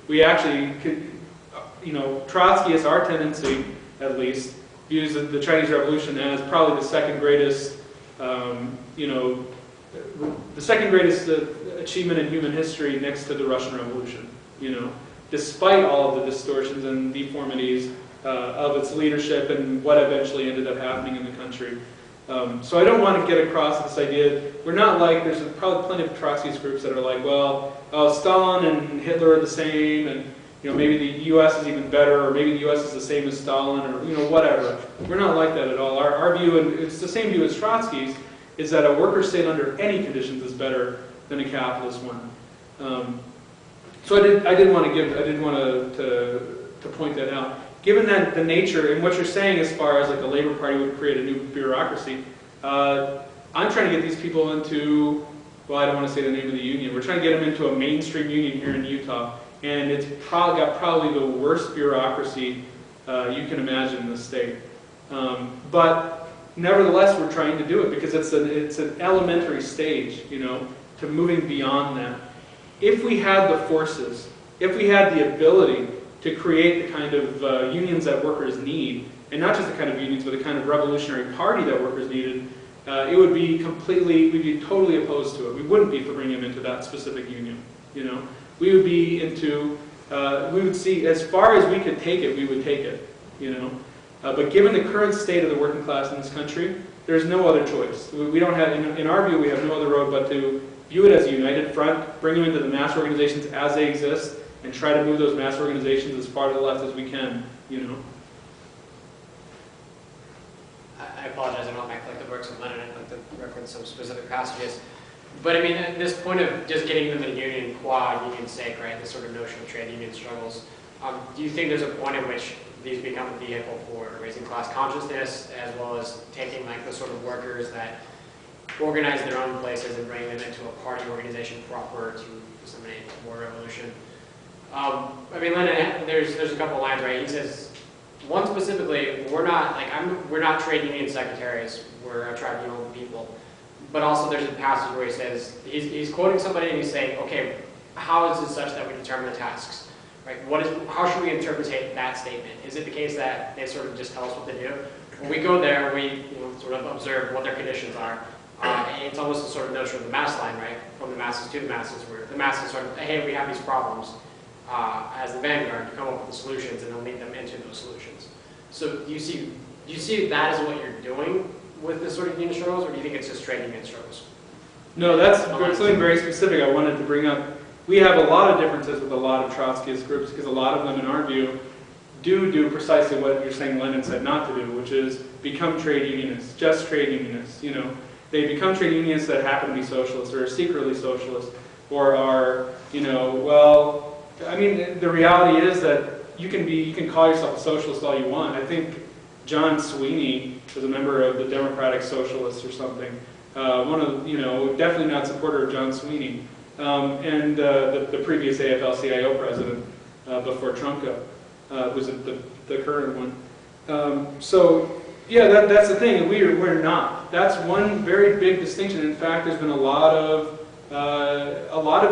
we actually could, Trotskyist, our tendency, at least, views the Chinese Revolution as probably the second greatest, achievement in human history next to the Russian Revolution, despite all of the distortions and deformities of its leadership and what eventually ended up happening in the country. So I don't want to get across this idea. We're not like, there's probably plenty of Trotskyist groups that are like, well, Stalin and Hitler are the same, and maybe the U.S. is even better, or maybe the U.S. is the same as Stalin, or whatever. We're not like that at all. Our view, and it's the same view as Trotsky's, is that a worker state under any conditions is better than a capitalist one. So I did want to point that out. Given that the nature and what you're saying as far as like the Labor Party would create a new bureaucracy, I'm trying to get these people into, well, I don't want to say the name of the union. We're trying to get them into a mainstream union here in Utah, and it's probably the worst bureaucracy you can imagine in the state. But nevertheless, we're trying to do it because it's an elementary stage, to moving beyond that. If we had the forces, if we had the ability to create the kind of unions that workers need, and not just the kind of unions, but the kind of revolutionary party that workers needed, it would be we'd be totally opposed to it. We wouldn't be for bringing them into that specific union, We would be into, we would see, as far as we could take it, we would take it, But given the current state of the working class in this country, there's no other choice. We don't have, in our view, we have no other road but to view it as a united front, bring them into the mass organizations as they exist, and try to move those mass organizations as far to the left as we can, I apologize, I don't have my collective works of Lenin. I'd like to reference some specific passages. But I mean, at this point of just getting them in a union qua union's sake, right, this sort of notion of trade union struggles, do you think there's a point at which these become a vehicle for raising class consciousness, as well as taking like the sort of workers that organize their own places and bring them into a party organization proper to disseminate more revolution? I mean, Lenin, there's a couple lines, right? He says, one specifically, we're not trade union secretaries, we're a tribunal of people. But also there's a passage where he says, he's quoting somebody and he's saying, okay, how is it such that we determine the tasks? Right? How should we interpret that statement? Is it the case that they sort of just tell us what to do? When we go there, we sort of observe what their conditions are. It's almost a sort of notion of the mass line, right? From the masses to the masses, where the masses sort of, hey, we have these problems. As the vanguard, to come up with the solutions and then lead them into those solutions. So do you see that as what you're doing with this sort of union struggles, or do you think it's just trade union struggles? No, that's something very specific I wanted to bring up. We have a lot of differences with a lot of Trotskyist groups because a lot of them, in our view, do precisely what you're saying Lenin said not to do, which is become trade unionists, just trade unionists. They become trade unionists that happen to be socialists or are secretly socialist, or are, well, I mean, the reality is that you can call yourself a socialist all you want. I think John Sweeney was a member of the Democratic Socialists or something. Definitely not a supporter of John Sweeney. And the previous AFL-CIO president before Trumka was the current one. So yeah, that's the thing. We're not. That's one very big distinction. In fact, there's been a lot of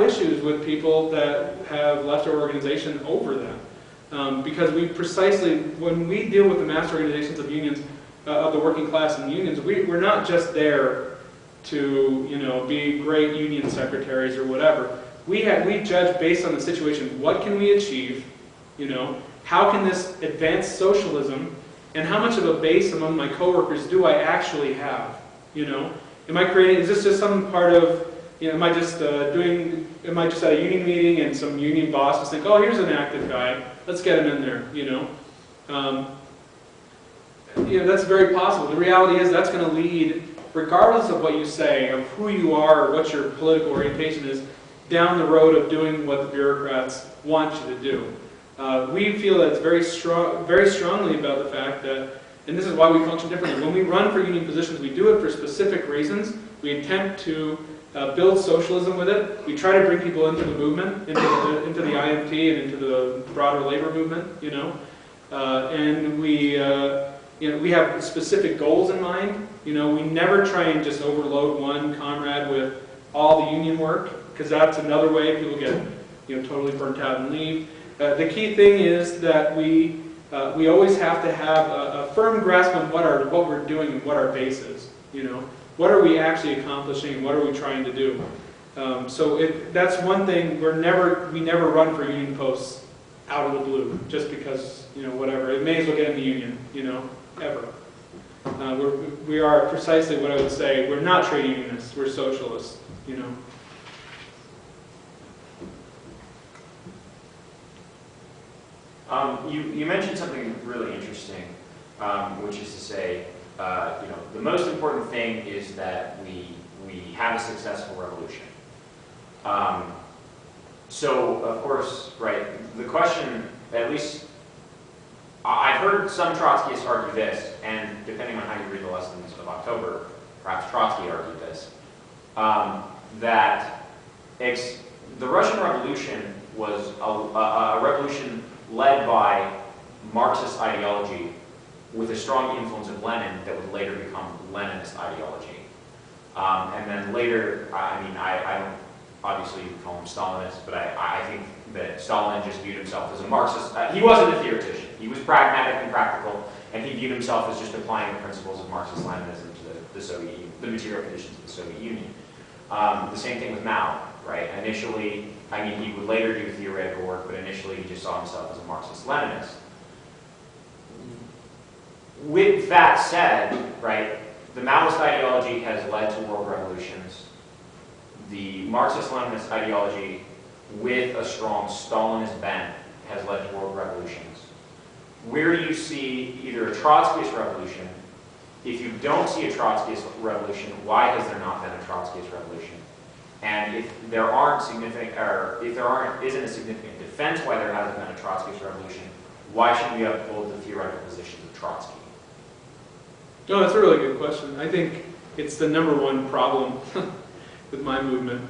issues with people that have left our organization over that. Because when we deal with the mass organizations of unions, of the working class and unions, we're not just there to be great union secretaries or whatever. We judge based on the situation. What can we achieve? How can this advance socialism? And how much of a base among my coworkers do I actually have? Am I creating? Is this just some part of? Am I just at a union meeting and some union boss just think, oh, here's an active guy, let's get him in there, that's very possible. The reality is that's going to lead, regardless of what you say, of who you are or what your political orientation is, down the road of doing what the bureaucrats want you to do. We feel that it's very strongly about the fact that, and this is why we function differently. When we run for union positions, we do it for specific reasons. We attempt to build socialism with it. We try to bring people into the movement, into the IMT and into the broader labor movement, and we have specific goals in mind. We never try and just overload one comrade with all the union work, because that's another way people get totally burnt out and leave. The key thing is that we always have to have a firm grasp on what we're doing and what our base is. You know, what are we actually accomplishing and what are we trying to do? So that's one thing. We never run for union posts out of the blue just because, you know, whatever. It may as well get in the union, you know, ever. We are precisely what I would say. We're not trade unionists. We're socialists, you know. You mentioned something really interesting, which is to say, you know, the most important thing is that we have a successful revolution. So, of course, right, the question, at least, I've heard some Trotskyists argue this, and depending on how you read the lessons of October, perhaps Trotsky argued this, that the Russian Revolution was a revolution led by Marxist ideology with a strong influence of Lenin that would later become Leninist ideology. And then later, I mean, I don't, obviously you can call him Stalinist, but I think that Stalin just viewed himself as a Marxist. He wasn't a theoretician. He was pragmatic and practical, and he viewed himself as just applying the principles of Marxist-Leninism to the Soviet Union, the material conditions of the Soviet Union. The same thing with Mao, right? Initially, I mean, he would later do theoretical work, but initially he just saw himself as a Marxist-Leninist. With that said, right, the Maoist ideology has led to world revolutions. The Marxist-Leninist ideology, with a strong Stalinist bent, has led to world revolutions. Where do you see either a Trotskyist revolution? If you don't see a Trotskyist revolution, why has there not been a Trotskyist revolution? And if there aren't significant, or if there isn't a significant defense why there hasn't been a Trotskyist revolution, why should we uphold the theoretical positions of Trotsky? No, that's a really good question. I think it's the #1 problem with my movement.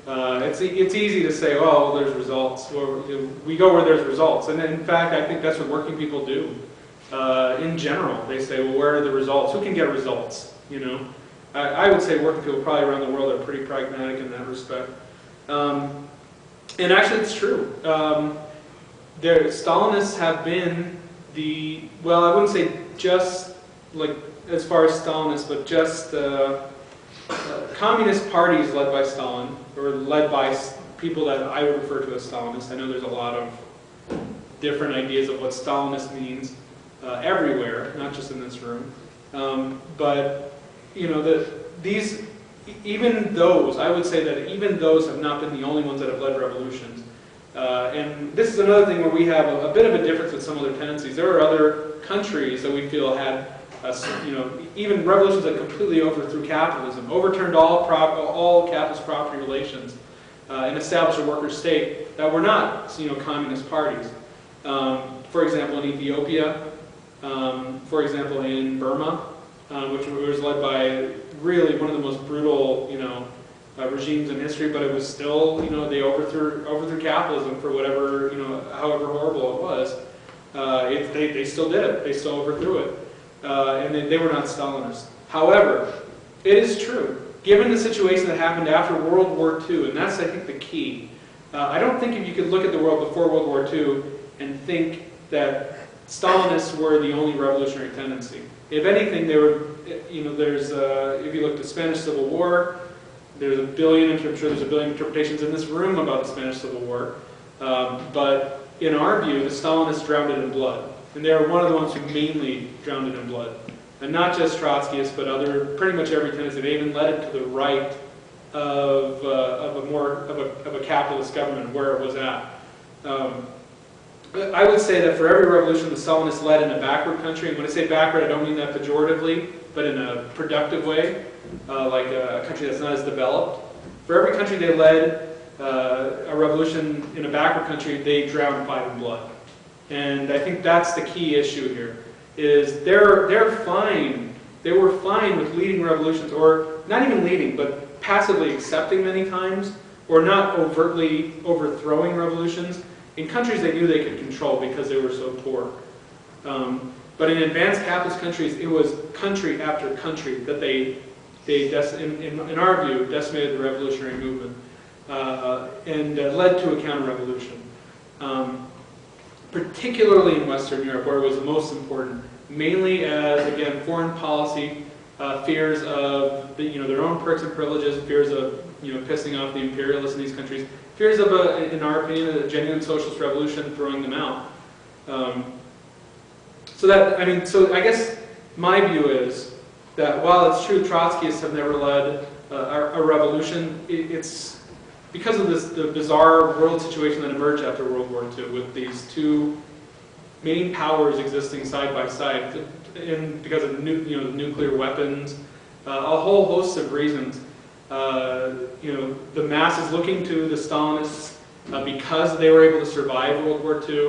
It's easy to say, oh, well, there's results. Or, you know, we go where there's results. And in fact, I think that's what working people do. In general, they say, well, where are the results? Who can get results? You know, I would say working people probably around the world are pretty pragmatic in that respect. And actually, it's true. Stalinists have been well, I wouldn't say just like as far as Stalinists, but just communist parties led by Stalin, or led by people that I would refer to as Stalinists. I know there's a lot of different ideas of what Stalinist means everywhere, not just in this room. But you know, even those, I would say that even those have not been the only ones that have led revolutions. And this is another thing where we have a bit of a difference with some other tendencies. There are other countries that we feel had, you know, even revolutions that completely overthrew capitalism, overturned all capitalist property relations, and established a worker state that were not, you know, communist parties. For example, in Ethiopia, for example, in Burma, which was led by really one of the most brutal, you know, regimes in history, but it was still, you know, they overthrew capitalism for whatever, you know, however horrible it was. They still did it. They still overthrew it. And they were not Stalinists. However, it is true, given the situation that happened after World War II, and that's, I think, the key. I don't think if you could look at the world before World War II and think that Stalinists were the only revolutionary tendency. If anything, they were, you know, there's, if you look at the Spanish Civil War, there's I'm sure there's a billion interpretations in this room about the Spanish Civil War. But in our view, the Stalinists drowned it in blood. And they are one of the ones who mainly drowned it in blood. And not just Trotskyists, but pretty much every tendency. They even led it to the right of a capitalist government where it was at. I would say that for every revolution the Stalinists led in a backward country, and when I say backward, I don't mean that pejoratively, but in a productive way, like a country that's not as developed. For every country they led a revolution in a backward country, they drowned fight in blood. And I think that's the key issue here, is they're fine. They were fine with leading revolutions, or not even leading, but passively accepting many times, or not overtly overthrowing revolutions in countries they knew they could control because they were so poor. But in advanced capitalist countries, it was country after country that they in our view, decimated the revolutionary movement and led to a counter-revolution. particularly in Western Europe, where it was the most important, mainly as, again, foreign policy, fears of their own perks and privileges, fears of pissing off the imperialists in these countries, fears of, in our opinion, a genuine socialist revolution throwing them out. So I guess my view is that while it's true Trotskyists have never led a revolution, it's because of the bizarre world situation that emerged after World War II, with these two main powers existing side by side, because of nuclear weapons, a whole host of reasons. The masses looking to the Stalinists because they were able to survive World War II.